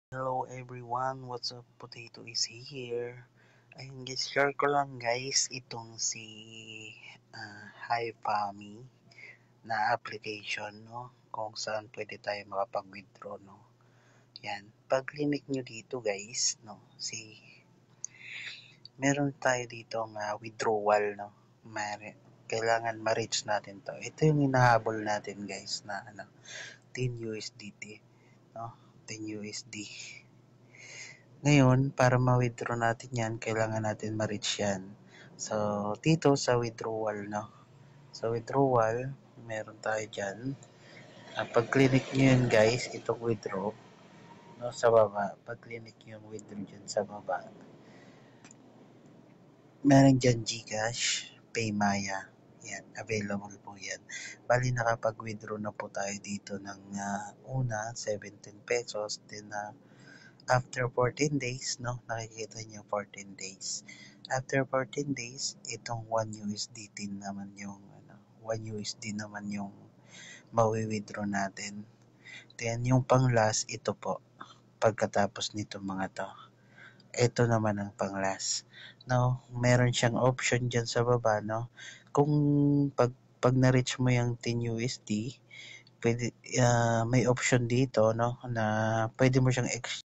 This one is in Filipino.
Hello everyone, what's up? Potato is here. Ayun guys, share ko lang guys itong si HiFami na application, no? Kung saan pwede tayo makapag-withdraw, no? Yan. Pag clinic nyo dito guys, no? Meron tayo dito nga withdrawal, no? Kailangan ma-reach natin to. Ito yung hinahabol natin guys na 10 USDT, no? 10 USD. Ngayon, para ma-withdraw natin yan, kailangan natin ma-reach yan. So, dito sa withdrawal, no? Sa withdrawal, meron tayo dyan. Pag clinic nyo yun, guys, itong withdraw, no, sa baba. Pag clinic nyo yung withdraw dyan sa baba, meron dyan Gcash, Paymaya. Yan, available po yan. Bali, nakapag-withdraw na po tayo dito ng una, 17 pesos. Then, after 14 days, no, nakikita nyo 14 days. After 14 days, itong 1 USDT naman yung 1 USD naman yung mawi-withdraw natin. Then yung pang last, ito po. Pagkatapos nito mga to. Ito naman ang pang last. No, meron siyang option diyan sa baba, no. Kung pag na-reach mo yung 10 USD, pwede may option dito, no, na pwede mo siyang